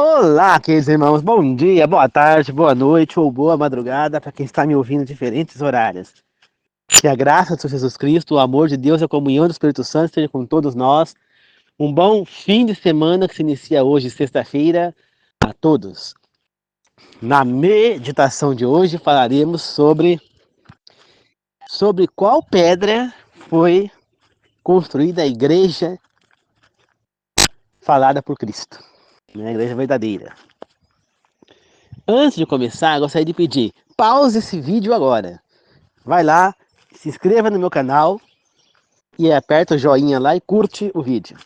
Olá, queridos irmãos, bom dia, boa tarde, boa noite ou boa madrugada para quem está me ouvindo em diferentes horários. Que a graça de Jesus Cristo, o amor de Deus e a comunhão do Espírito Santo esteja com todos nós. Um bom fim de semana que se inicia hoje, sexta-feira, a todos. Na meditação de hoje falaremos sobre qual pedra foi construída a igreja falada por Cristo, né? A igreja verdadeira. Antes de começar, gostaria de pedir, pause esse vídeo agora. Vai lá, se inscreva no meu canal e aperta o joinha lá e curte o vídeo.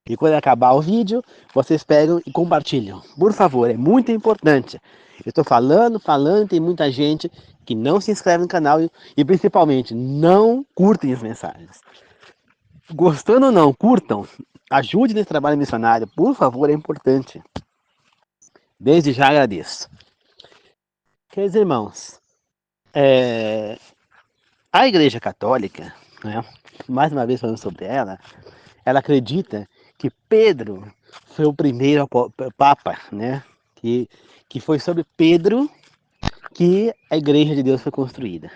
E quando acabar o vídeo, vocês pegam e compartilham. Por favor, é muito importante. Eu estou falando, tem muita gente que não se inscreve no canal e principalmente não curtem as mensagens. Gostando ou não, curtam. Ajude nesse trabalho missionário, por favor, é importante. Desde já agradeço. Queridos irmãos, a Igreja Católica, né, mais uma vez falando sobre ela acredita que Pedro foi o primeiro Papa, né? Que foi sobre Pedro que a Igreja de Deus foi construída.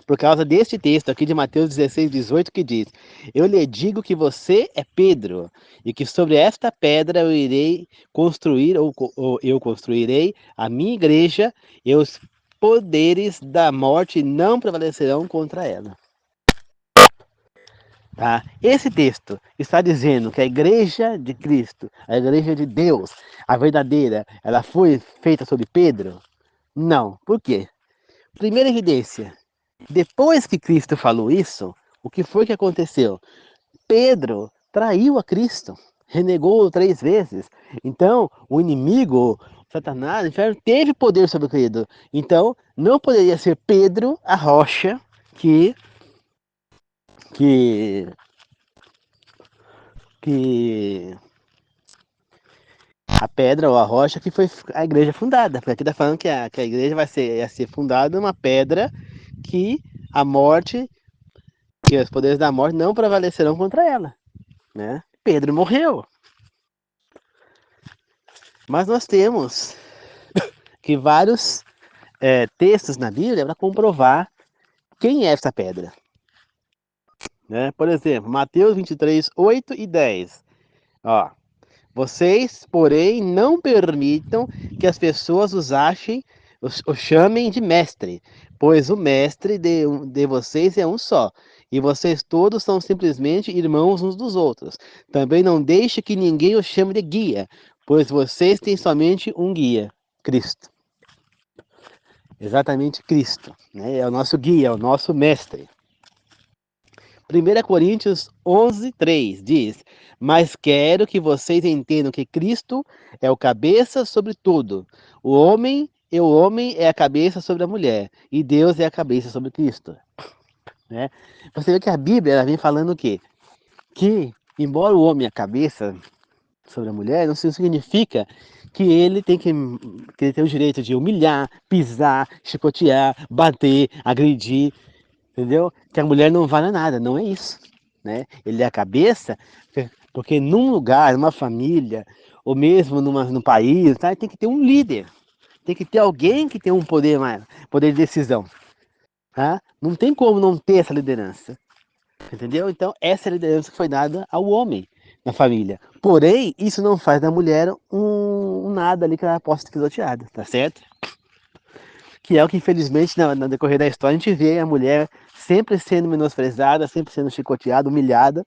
Por causa deste texto aqui de Mateus 16:18 que diz: Eu lhe digo que você é Pedro, e que sobre esta pedra eu irei construir, ou eu construirei a minha igreja, e os poderes da morte não prevalecerão contra ela. Tá? Esse texto está dizendo que a igreja de Cristo, a igreja de Deus, a verdadeira, ela foi feita sobre Pedro? Não. Por quê? Primeira evidência, depois que Cristo falou isso, o que foi que aconteceu? Pedro traiu a Cristo, renegou 3 vezes. Então, o inimigo, Satanás, o inferno, teve poder sobre o querido. Então, não poderia ser Pedro a rocha que que que a pedra ou a rocha que foi a igreja fundada. Porque aqui está falando que a igreja ia ser fundada uma pedra que a morte, que os poderes da morte não prevalecerão contra ela. Né? Pedro morreu. Mas nós temos que vários textos na Bíblia para comprovar quem é essa pedra. Né? Por exemplo, Mateus 23, 8 e 10. Ó, vocês, porém, não permitam que as pessoas os chamem de mestre, pois o mestre de vocês é um só, e vocês todos são simplesmente irmãos uns dos outros. Também não deixe que ninguém os chame de guia, pois vocês têm somente um guia, Cristo. Exatamente Cristo, né? É o nosso guia, é o nosso mestre. 1 Coríntios 11, 3 diz: Mas quero que vocês entendam que Cristo é o cabeça sobre tudo. O homem é a cabeça sobre a mulher, e Deus é a cabeça sobre Cristo. Né? Você vê que a Bíblia ela vem falando o quê? Que, embora o homem é a cabeça sobre a mulher, não significa que que ele tem o direito de humilhar, pisar, chicotear, bater, agredir, entendeu? Que a mulher não vale nada, não é isso, né? Ele é a cabeça, porque num lugar, numa família, ou mesmo num país, tá? Tem que ter um líder, tem que ter alguém que tem um poder de decisão, tá? Não tem como não ter essa liderança, entendeu? Então essa é a liderança que foi dada ao homem na família. Porém, isso não faz da mulher um nada ali que ela possa ser pisoteada, tá certo? Que é o que infelizmente no decorrer da história a gente vê a mulher sempre sendo menosprezada, sempre sendo chicoteada, humilhada,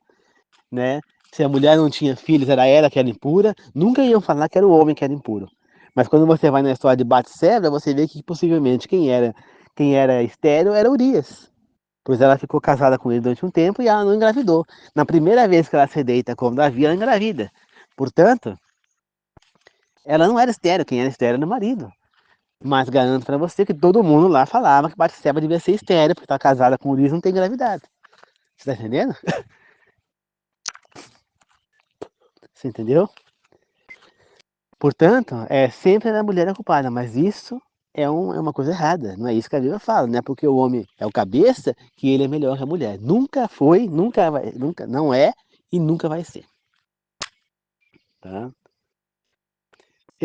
né? Se a mulher não tinha filhos, era ela que era impura, nunca iam falar que era o homem que era impuro. Mas quando você vai na história de Batseba, você vê que possivelmente quem era estéril era Urias, pois ela ficou casada com ele durante um tempo e ela não engravidou. Na primeira vez que ela se deita com Davi, ela engravida. Portanto, ela não era estéril, quem era estéril era o marido. Mas garanto pra você que todo mundo lá falava que Batseba devia ser estéril, porque tá casada com Urias e não tem engravidado. Você tá entendendo? Você entendeu? Portanto, sempre a mulher a culpada, mas isso é uma coisa errada. Não é isso que a Bíblia fala, não é porque o homem é o cabeça que ele é melhor que a mulher. Nunca foi, nunca vai, nunca, não é e nunca vai ser. Tá?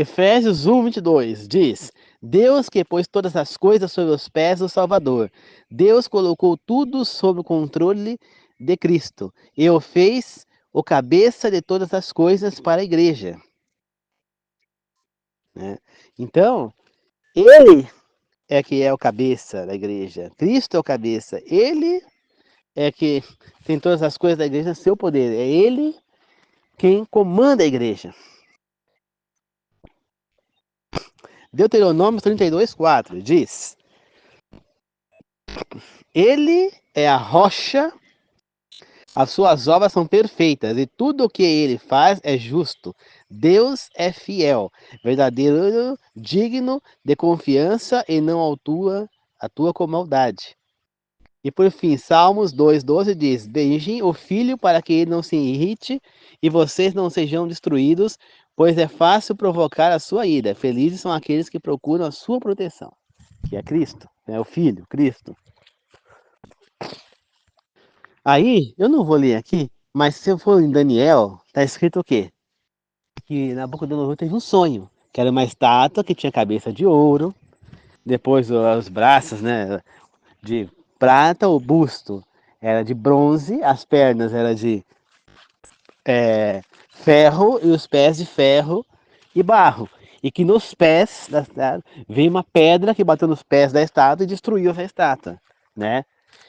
Efésios 1:22 diz: Deus que pôs todas as coisas sob os pés do Salvador. Deus colocou tudo sob o controle de Cristo e o fez o cabeça de todas as coisas para a igreja, né? Então, ele é que é o cabeça da igreja. Cristo é o cabeça. Ele é que tem todas as coisas da igreja no seu poder. É ele quem comanda a igreja. Deuteronômio 32:4 diz: Ele é a rocha, as suas obras são perfeitas e tudo o que ele faz é justo. Deus é fiel, verdadeiro, digno de confiança e não atua com maldade. E por fim, Salmos 2:12 diz: Beijem o filho para que ele não se irrite e vocês não sejam destruídos, pois é fácil provocar a sua ira. Felizes são aqueles que procuram a sua proteção, que é Cristo, é o Filho, Cristo. Aí, eu não vou ler aqui, mas se eu for em Daniel, está escrito o quê? Que Nabucodonosor teve um sonho, que era uma estátua que tinha cabeça de ouro, depois os braços, né, de prata, o busto era de bronze, as pernas eram de ferro e os pés de ferro e barro. E que nos pés da estátua veio uma pedra que bateu nos pés da estátua e destruiu essa estátua, né?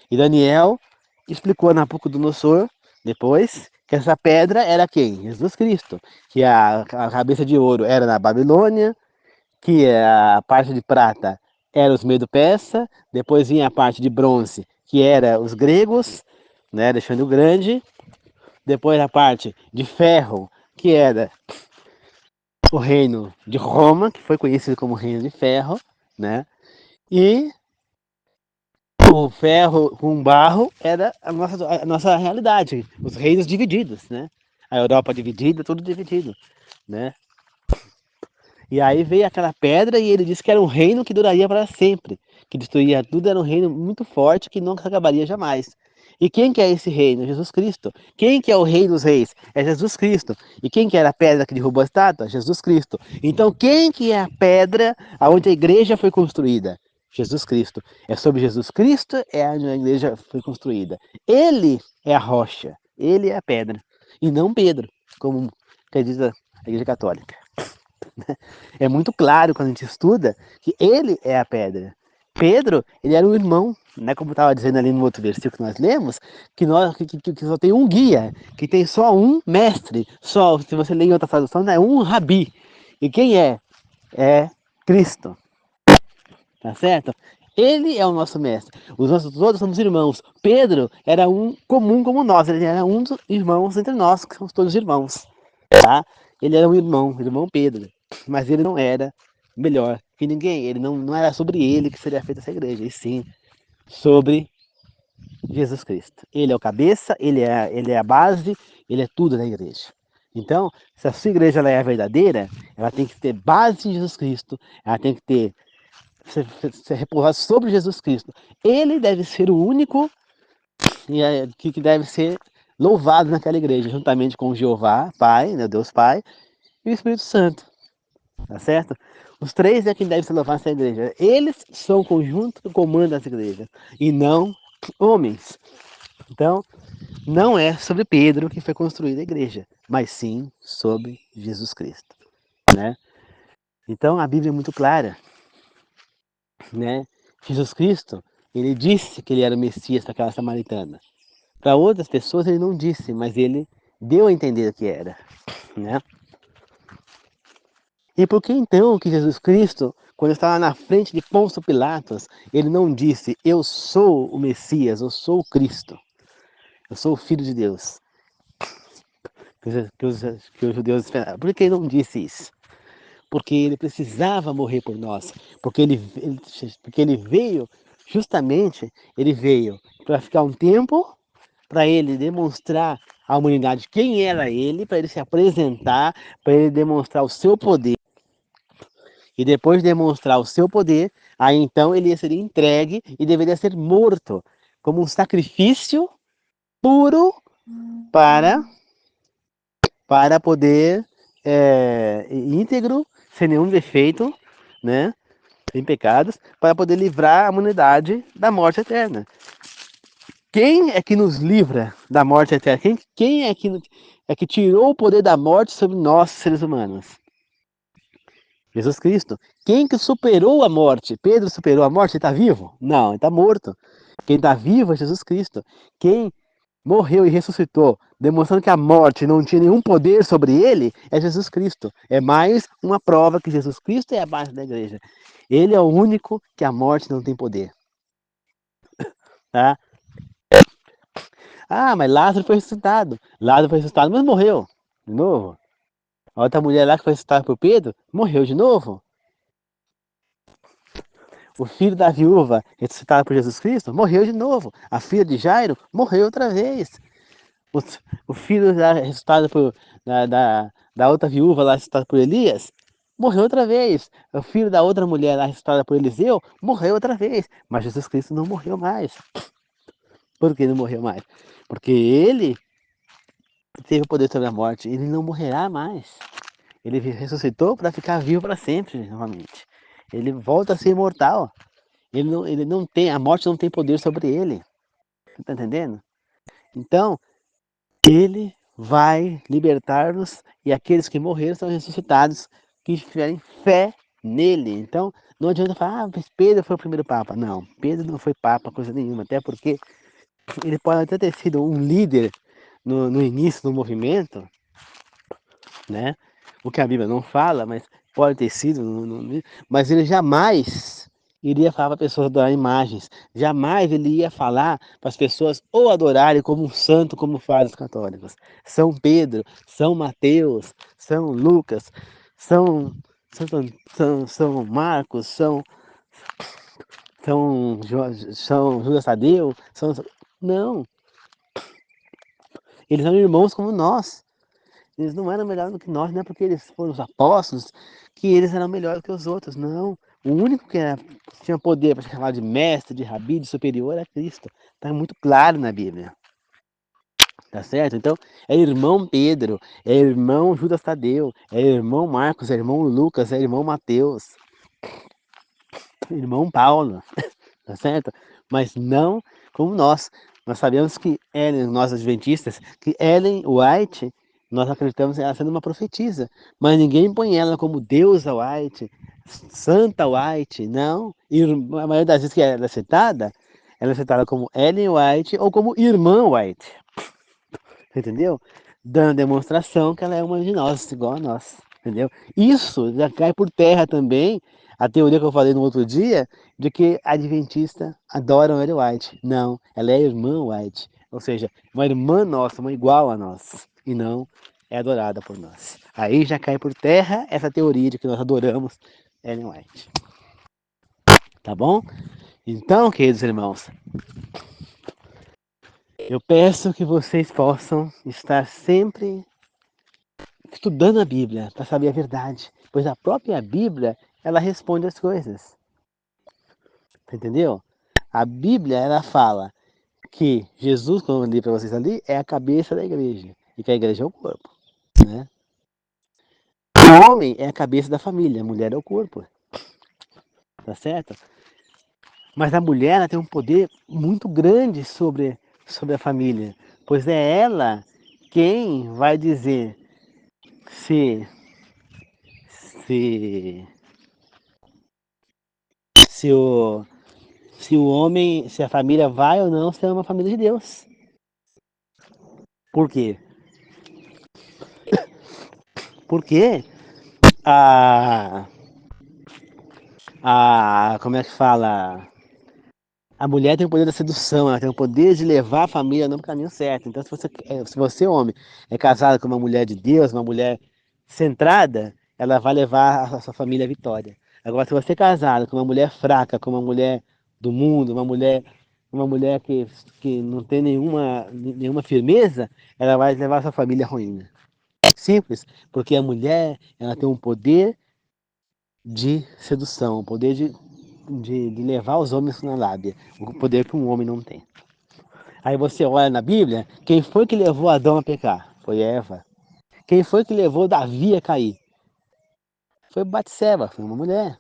E Daniel explicou a Nabucodonosor depois que essa pedra era quem? Jesus Cristo. Que a cabeça de ouro era na Babilônia, que a parte de prata era os Medo-Persa, depois vinha a parte de bronze, que era os gregos, né, Alexandre o Grande, depois a parte de ferro, que era o reino de Roma, que foi conhecido como Reino de Ferro, né? E o ferro com barro era a nossa realidade, os reinos divididos, né? A Europa dividida, tudo dividido, né? E aí veio aquela pedra e ele disse que era um reino que duraria para sempre, que destruía tudo, era um reino muito forte que nunca acabaria jamais. E quem que é esse reino? Jesus Cristo. Quem que é o rei dos reis? É Jesus Cristo. E quem que era a pedra que derrubou a estátua? Jesus Cristo. Então quem que é a pedra aonde a igreja foi construída? Jesus Cristo. É sobre Jesus Cristo é onde a igreja foi construída. Ele é a rocha, ele é a pedra, e não Pedro, como diz a igreja católica. É muito claro quando a gente estuda que ele é a pedra. Pedro, ele era um irmão, né? Como estava dizendo ali no outro versículo que nós lemos, que só tem um guia, que tem só um mestre, só, se você ler em outra tradução, é um rabi. E quem é? É Cristo, tá certo? Ele é o nosso mestre. Os nossos todos somos irmãos. Pedro era um comum como nós, ele era um dos irmãos entre nós, que somos todos irmãos, tá? Ele era um irmão Pedro, mas ele não era melhor que ninguém. Ele não era sobre ele que seria feita essa igreja, e sim sobre Jesus Cristo. Ele é o cabeça, ele é a base, ele é tudo da igreja. Então, se a sua igreja ela é verdadeira, ela tem que ter base em Jesus Cristo, ela tem que ter ser repousar sobre Jesus Cristo. Ele deve ser o único que deve ser louvado naquela igreja, juntamente com Jeová, Pai, né, Deus Pai, e o Espírito Santo, tá certo? Os três é quem deve ser louvado nessa igreja. Eles são o conjunto que comanda essa igreja, e não homens. Então, não é sobre Pedro que foi construída a igreja, mas sim sobre Jesus Cristo, né? Então, a Bíblia é muito clara, né? Jesus Cristo, ele disse que ele era o Messias para aquela samaritana. Para outras pessoas ele não disse, mas ele deu a entender o que era, né? E por que então que Jesus Cristo, quando estava na frente de Pôncio Pilatos, ele não disse, eu sou o Messias, eu sou o Cristo, eu sou o Filho de Deus, que os judeus esperavam? Por que ele não disse isso? Porque ele precisava morrer por nós, porque ele veio, justamente, ele veio para ficar um tempo, para ele demonstrar à humanidade quem era ele, para ele se apresentar, para ele demonstrar o seu poder, e depois de demonstrar o seu poder, aí então ele seria entregue e deveria ser morto, como um sacrifício puro para, para poder, íntegro, sem nenhum defeito, né? Sem pecados, para poder livrar a humanidade da morte eterna. Quem é que nos livra da morte eterna? Quem é que tirou o poder da morte sobre nós, seres humanos? Jesus Cristo. Quem que superou a morte? Pedro superou a morte? Ele está vivo? Não, ele está morto. Quem está vivo é Jesus Cristo. Quem morreu e ressuscitou, demonstrando que a morte não tinha nenhum poder sobre ele, é Jesus Cristo. É mais uma prova que Jesus Cristo é a base da igreja. Ele é o único que a morte não tem poder. Tá? Ah, mas Lázaro foi ressuscitado. Lázaro foi ressuscitado, mas morreu de novo. A outra mulher lá que foi ressuscitada por Pedro, morreu de novo. O filho da viúva, ressuscitado por Jesus Cristo, morreu de novo. A filha de Jairo morreu outra vez. O, o filho ressuscitado da outra viúva lá, ressuscitado por Elias, morreu outra vez. O filho da outra mulher lá, ressuscitada por Eliseu, morreu outra vez. Mas Jesus Cristo não morreu mais. Por que não morreu mais? Porque ele teve o poder sobre a morte. Ele não morrerá mais. Ele ressuscitou para ficar vivo para sempre, novamente. Ele volta a ser imortal. Ele não tem, a morte não tem poder sobre ele. Tá entendendo? Então, ele vai libertar-nos e aqueles que morreram são ressuscitados, que tiverem fé nele. Então, não adianta falar, ah, mas Pedro foi o primeiro papa. Não, Pedro não foi papa, coisa nenhuma, até porque ele pode até ter sido um líder no início do movimento, né? O que a Bíblia não fala, mas pode ter sido, mas ele jamais iria falar para pessoas adorar imagens, jamais ele ia falar para as pessoas ou adorarem como um santo, como fazem os católicos. São Pedro, São Mateus, São Lucas, São, São Marcos, São Judas Tadeu, não, eles são irmãos como nós. Eles não eram melhores do que nós, não é porque eles foram os apóstolos que eles eram melhores do que os outros, não. O único que tinha poder para chamar de mestre, de rabi, de superior era Cristo. Está muito claro na Bíblia. Tá certo? Então, é irmão Pedro, é irmão Judas Tadeu, é irmão Marcos, é irmão Lucas, é irmão Mateus, irmão Paulo, tá certo? Mas não como nós. Nós sabemos que Ellen, nós adventistas, que Ellen White, nós acreditamos ela sendo uma profetisa, mas ninguém põe ela como deusa White, Santa White, não. E a maioria das vezes que ela é citada como Ellen White ou como irmã White, entendeu? Dando demonstração que ela é uma de nós, igual a nós, entendeu? Isso já cai por terra também a teoria que eu falei no outro dia, de que a adventista adora Ellen White. Não, ela é irmã White, ou seja, uma irmã nossa, uma igual a nós, e não é adorada por nós. Aí já cai por terra essa teoria de que nós adoramos Ellen White. Tá bom? Então, queridos irmãos, eu peço que vocês possam estar sempre estudando a Bíblia para saber a verdade, pois a própria Bíblia ela responde as coisas. Entendeu? A Bíblia ela fala que Jesus, como eu li para vocês ali, é a cabeça da igreja e que a igreja é o corpo, né? O homem é a cabeça da família, a mulher é o corpo, tá certo? Mas a mulher ela tem um poder muito grande sobre a família, pois é ela quem vai dizer se se se o se o homem, se a família vai ou não ser uma família de Deus. Por quê? Porque a como é que fala? A mulher tem o poder da sedução, ela tem o poder de levar a família no caminho certo. Então, se você homem, é casado com uma mulher de Deus, uma mulher centrada, ela vai levar a sua família à vitória. Agora, se você é casado com uma mulher fraca, com uma mulher do mundo, uma mulher que não tem nenhuma firmeza, ela vai levar a sua família à ruína. Simples, porque a mulher ela tem um poder de sedução, um poder de levar os homens na lábia, o poder que um homem não tem. Aí você olha na Bíblia, quem foi que levou Adão a pecar? Foi Eva. Quem foi que levou Davi a cair? Foi Batseba, foi uma mulher,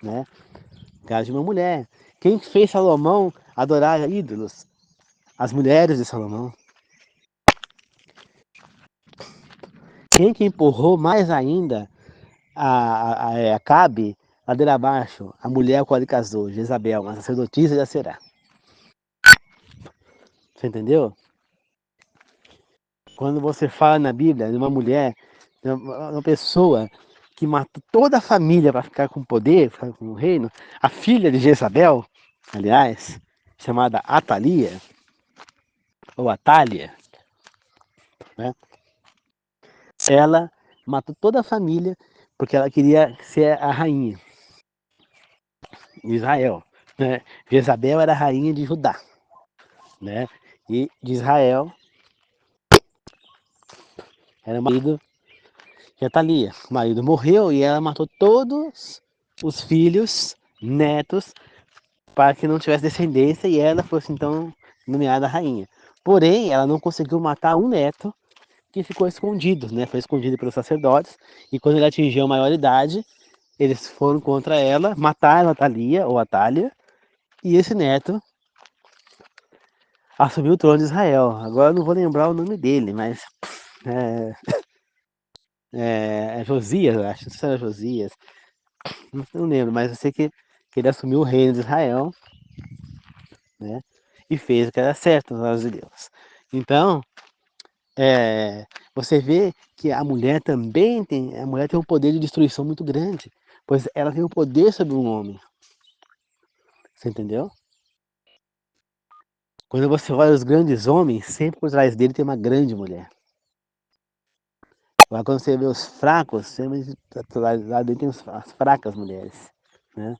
né? Caso de uma mulher. Quem fez Salomão adorar ídolos? As mulheres de Salomão. Quem que empurrou mais ainda Acabe ladeira abaixo? A mulher com a qual ele casou, Jezabel, uma sacerdotisa de Será. Você entendeu? Quando você fala na Bíblia de uma mulher, de uma pessoa que matou toda a família para ficar com poder, ficar com o reino, a filha de Jezabel, aliás, chamada Atalia, ou Atália, né? Ela matou toda a família porque ela queria ser a rainha de Israel, né? Jezabel era a rainha de Judá, né? E de Israel era o marido de Atalia. O marido morreu e ela matou todos os filhos, netos, para que não tivesse descendência e ela fosse então nomeada rainha. Porém, ela não conseguiu matar um neto que ficou escondido, né? Foi escondido pelos sacerdotes e quando ele atingiu a maioridade, eles foram contra ela, mataram a Atalia ou Atália e esse neto assumiu o trono de Israel. Agora eu não vou lembrar o nome dele, mas é, é Josias, eu acho. Não sei se era Josias, não lembro, mas eu sei que ele assumiu o reino de Israel, né? E fez o que era certo aos olhos de Deus. Então, você vê que a mulher tem um poder de destruição muito grande, pois ela tem um poder sobre um homem. Você entendeu? Quando você olha os grandes homens, sempre por trás dele tem uma grande mulher. Agora, quando você vê os fracos, sempre por trás dele tem as fracas mulheres, né?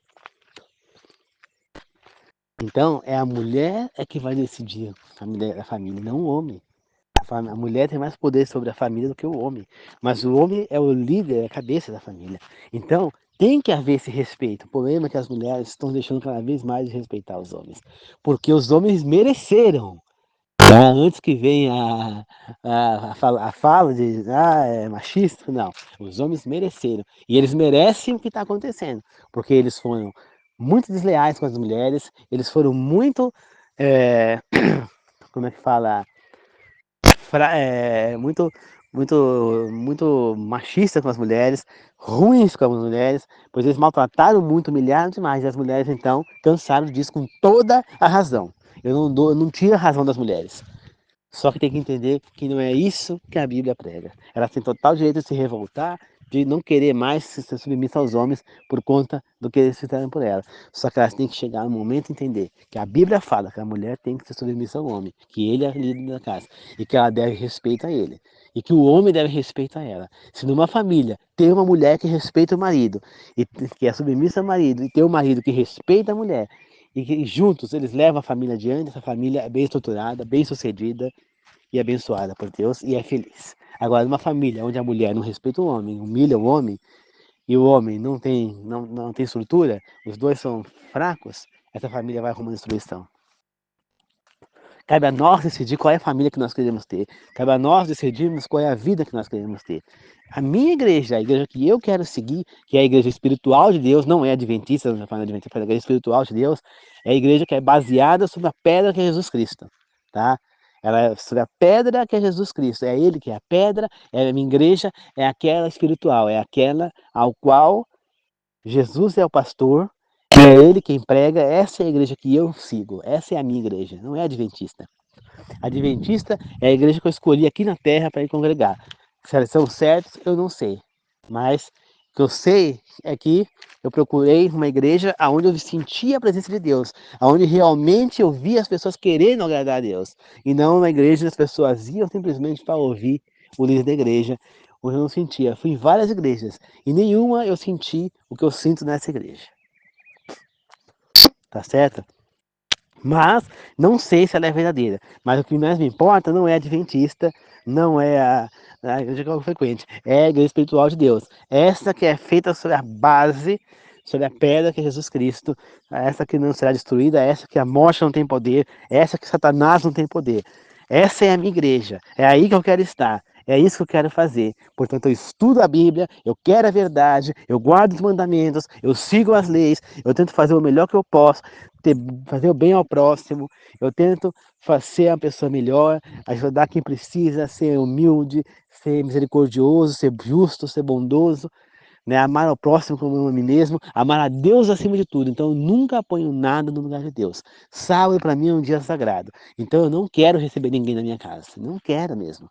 Então, é a mulher que vai decidir a família, não o homem. A mulher tem mais poder sobre a família do que o homem, mas o homem é o líder, é a cabeça da família. Então, tem que haver esse respeito. O problema é que as mulheres estão deixando cada vez mais de respeitar os homens, porque os homens mereceram. Tá? Antes que venha a fala de é machista, não. Os homens mereceram. E eles merecem o que está acontecendo, porque eles foram muito desleais com as mulheres, eles foram muito, é, como é que fala? Muito, muito machista com as mulheres, ruins com as mulheres, pois eles maltrataram muito, humilharam demais, e as mulheres então cansaram disso com toda a razão. Eu não tiro a razão das mulheres. Só que tem que entender que não é isso que a Bíblia prega. Elas têm total direito de se revoltar, de não querer mais se submissar aos homens por conta do que eles fizeram por elas. Só que elas têm que chegar no momento e entender que a Bíblia fala que a mulher tem que se submissa ao homem, que ele é líder da casa e que ela deve respeitar ele. E que o homem deve respeitar ela. Se numa família tem uma mulher que respeita o marido, e que é submissa ao marido, e tem um marido que respeita a mulher, e que juntos eles levam a família adiante, essa família é bem estruturada, bem sucedida e abençoada por Deus e é feliz. Agora, numa família onde a mulher não respeita o homem, humilha o homem, e o homem não tem estrutura, os dois são fracos, essa família vai arrumando destruição. Cabe a nós decidir qual é a família que nós queremos ter. Cabe a nós decidirmos qual é a vida que nós queremos ter. A minha igreja, a igreja que eu quero seguir, que é a igreja espiritual de Deus, não é adventista, não é adventista, é a igreja espiritual de Deus, é a igreja que é baseada sobre a pedra que é Jesus Cristo, tá? Ela é sobre a pedra que é Jesus Cristo, é Ele que é a pedra, é a minha igreja, é aquela espiritual, é aquela ao qual Jesus é o pastor, é Ele quem prega, essa é a igreja que eu sigo, essa é a minha igreja, não é adventista. Adventista é a igreja que eu escolhi aqui na terra para ir congregar. Se eles são certos, eu não sei. Mas o que eu sei é que eu procurei uma igreja onde eu sentia a presença de Deus, onde realmente eu via as pessoas querendo agradar a Deus. E não uma igreja onde as pessoas iam simplesmente para ouvir o líder da igreja, onde eu não sentia. Fui em várias igrejas e nenhuma eu senti o que eu sinto nessa igreja. Tá certo? Mas não sei se ela é verdadeira. Mas o que mais me importa não é adventista, não é a igreja frequente, é a igreja espiritual de Deus. Essa que é feita sobre a base, sobre a pedra que é Jesus Cristo, essa que não será destruída, essa que a morte não tem poder, essa que Satanás não tem poder. Essa é a minha igreja, é aí que eu quero estar. É isso que eu quero fazer. Portanto, eu estudo a Bíblia, eu quero a verdade, eu guardo os mandamentos, eu sigo as leis, eu tento fazer o melhor que eu posso, fazer o bem ao próximo, eu tento ser uma pessoa melhor, ajudar quem precisa, ser humilde, ser misericordioso, ser justo, ser bondoso, né? Amar ao próximo como a mim mesmo, amar a Deus acima de tudo. Então eu nunca ponho nada no lugar de Deus. Sábado para mim é um dia sagrado. Então eu não quero receber ninguém na minha casa. Não quero mesmo.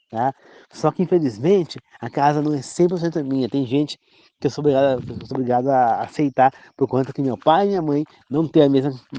Tá? Só que infelizmente a casa não é 100% minha. Tem gente que eu sou obrigado a aceitar por conta que meu pai e minha mãe não têm a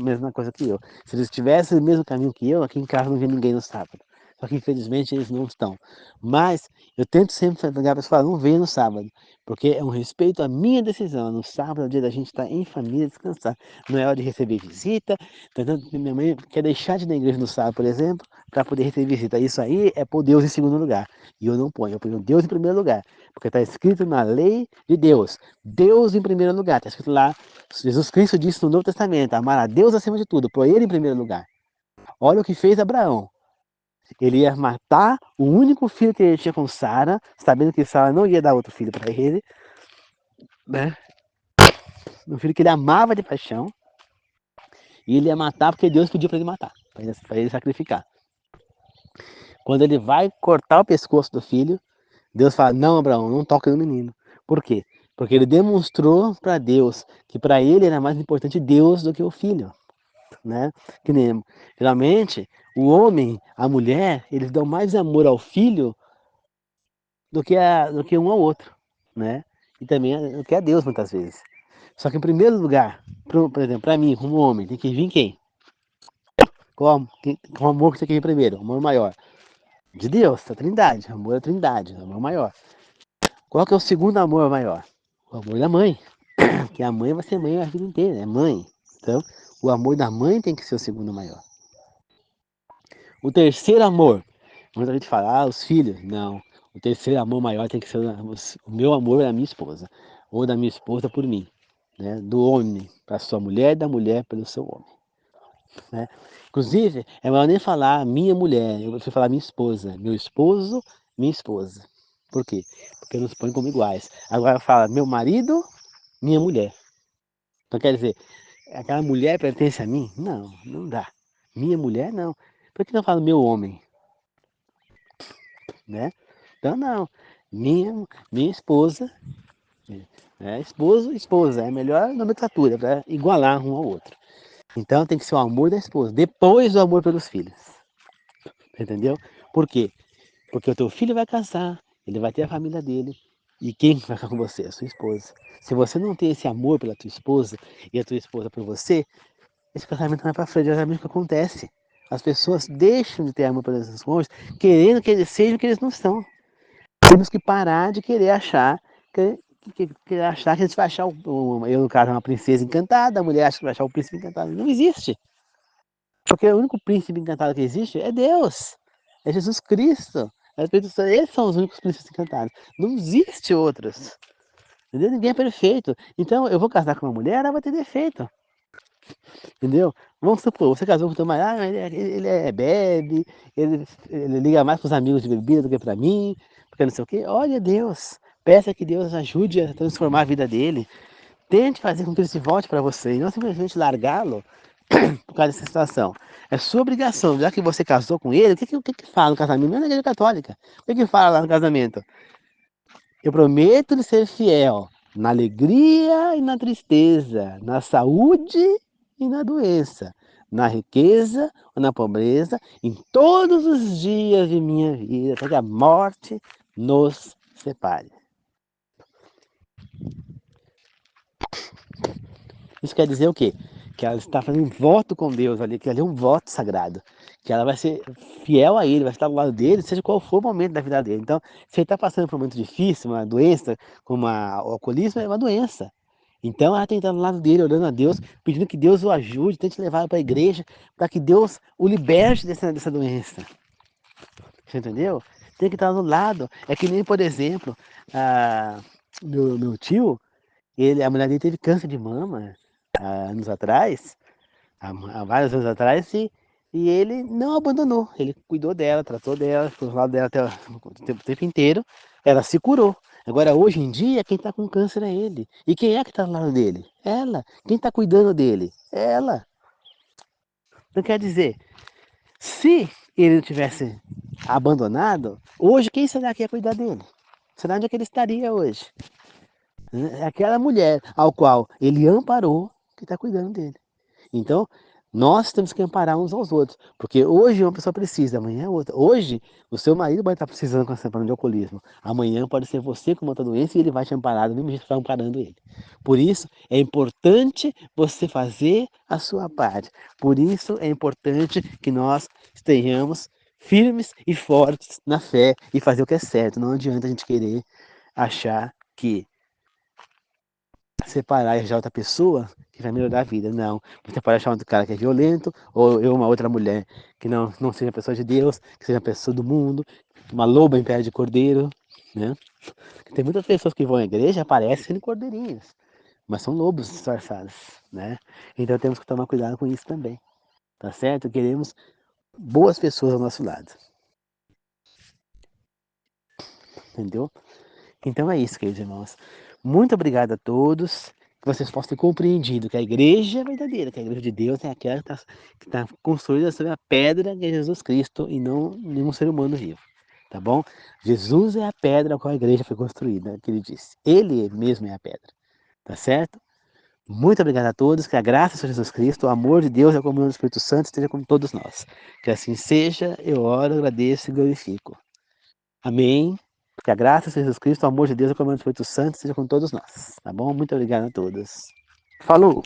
mesma coisa que eu. Se eles tivessem o mesmo caminho que eu, aqui em casa não vem ninguém no sábado. Só que infelizmente eles não estão. Mas eu tento sempre pegar para falar, não venha no sábado, porque é um respeito à minha decisão. No sábado é o dia da gente estar em família, descansar. Não é hora de receber visita. Tanto que minha mãe quer deixar de ir na igreja no sábado, por exemplo, para poder receber visita. Isso aí é pôr Deus em segundo lugar. E eu não ponho, eu ponho Deus em primeiro lugar. Porque está escrito na lei de Deus. Deus em primeiro lugar. Está escrito lá, Jesus Cristo disse no Novo Testamento, amar a Deus acima de tudo, pôr Ele em primeiro lugar. Olha o que fez Abraão. Ele ia matar o único filho que ele tinha com Sara, sabendo que Sara não ia dar outro filho para ele, né? Um filho que ele amava de paixão. E ele ia matar porque Deus pediu para ele matar, para ele sacrificar. Quando ele vai cortar o pescoço do filho, Deus fala, não, Abraão, não toque no menino. Por quê? Porque ele demonstrou para Deus que para ele era mais importante Deus do que o filho. Né? Que nem, geralmente, o homem, a mulher, eles dão mais amor ao filho do que um ao outro. Né? E também do que a Deus, muitas vezes. Só que, em primeiro lugar, por exemplo, para mim, como homem, tem que vir quem? Qual o amor que você quer vir primeiro? O amor maior. De Deus, a trindade. Amor é a trindade, amor maior. Qual que é o segundo amor maior? O amor da mãe. Porque a mãe vai ser mãe a vida inteira, é mãe. Então, o amor da mãe tem que ser o segundo maior. O terceiro amor, muita gente fala, os filhos. Não. O terceiro amor maior tem que ser o meu amor da minha esposa. Ou da minha esposa por mim. Né? Do homem para sua mulher, da mulher pelo seu homem. Né? Inclusive, é melhor nem falar minha mulher, eu prefiro falar minha esposa. Meu esposo, minha esposa. Por quê? Porque nos põe como iguais. Agora fala meu marido, minha mulher. Então quer dizer, aquela mulher pertence a mim? Não, não dá. Minha mulher, não. Por que não falo meu homem? Né? Então não. Minha esposa, esposo, esposa. É a melhor nomenclatura para igualar um ao outro. Então tem que ser o amor da esposa, depois o amor pelos filhos. Entendeu? Por quê? Porque o teu filho vai casar, ele vai ter a família dele. E quem vai ficar com você? A sua esposa. Se você não tem esse amor pela tua esposa e a tua esposa por você, esse casamento não vai para frente. É exatamente o que acontece. As pessoas deixam de ter amor pelos seus cônjuges, querendo que eles sejam o que eles não são. Temos que parar de querer achar que a gente vai achar eu no caso uma princesa encantada, a mulher acha que vai achar o príncipe encantado. Não existe. Porque o único príncipe encantado que existe é Deus. É Jesus Cristo. É o Espírito Santo. Eles são os únicos príncipes encantados. Não existe outros. Entendeu? Ninguém é perfeito. Então eu vou casar com uma mulher, ela vai ter defeito. Entendeu? Vamos supor, você casou com o teu marido, ele bebe, ele liga mais para os amigos de bebida do que para mim, porque não sei o quê. Olha Deus, peça que Deus ajude a transformar a vida dele. Tente fazer com que ele se volte para você e não simplesmente largá-lo por causa dessa situação. É sua obrigação, já que você casou com ele, o que fala no casamento? Não é na igreja católica. O que fala lá no casamento? Eu prometo lhe ser fiel na alegria e na tristeza, na saúde e na doença, na riqueza ou na pobreza, em todos os dias de minha vida, até que a morte nos separe. Isso quer dizer o quê? Que ela está fazendo um voto com Deus ali, que ali é um voto sagrado. Que ela vai ser fiel a Ele, vai estar do lado dele, seja qual for o momento da vida dele. Então, se ele está passando por um momento difícil, uma doença, como o alcoolismo, é uma doença. Então, ela tem que estar do lado dele, orando a Deus, pedindo que Deus o ajude, tente levar para a igreja, para que Deus o liberte dessa doença. Você entendeu? Tem que estar do lado. É que nem, por exemplo, meu tio, a mulher dele teve câncer de mama há anos atrás, há vários anos atrás, E ele não abandonou, ele cuidou dela, tratou dela, ficou do lado dela até o tempo inteiro, ela se curou. Agora, hoje em dia, quem está com câncer é ele. E quem é que está do lado dele? Ela. Quem está cuidando dele? Ela. Então, quer dizer, se ele não tivesse abandonado, hoje quem será que ia cuidar dele? Será onde é que ele estaria hoje? É aquela mulher ao qual ele amparou que está cuidando dele. Então, nós temos que amparar uns aos outros, porque hoje uma pessoa precisa, amanhã é outra. Hoje, o seu marido vai estar precisando com essa problema de alcoolismo. Amanhã pode ser você com outra doença e ele vai te amparar do mesmo jeito que está amparando ele. Por isso, é importante você fazer a sua parte. Por isso, é importante que nós estejamos firmes e fortes na fé e fazer o que é certo. Não adianta a gente querer achar que separar e arranjar outra pessoa que vai melhorar a vida. Não. Você pode achar outro cara que é violento, ou eu, uma outra mulher que não seja pessoa de Deus, que seja pessoa do mundo, uma loba em pé de cordeiro, né? Tem muitas pessoas que vão à igreja e aparecem sendo cordeirinhas, mas são lobos disfarçados, né? Então temos que tomar cuidado com isso também, tá certo? Queremos boas pessoas ao nosso lado, entendeu? Então é isso, queridos irmãos. Muito obrigado a todos. Que vocês possam ter compreendido que a igreja é verdadeira, que a igreja de Deus é aquela que tá construída sobre a pedra que é Jesus Cristo e não nenhum ser humano vivo. Tá bom? Jesus é a pedra a qual a igreja foi construída, que ele disse. Ele mesmo é a pedra. Tá certo? Muito obrigado a todos. Que a graça de Jesus Cristo, o amor de Deus e a comunhão do Espírito Santo esteja com todos nós. Que assim seja, eu oro, agradeço e glorifico. Amém. Que a graça de Jesus Cristo, o amor de Deus e a comunhão do Espírito Santo esteja com todos nós. Tá bom? Muito obrigado a todos. Falou!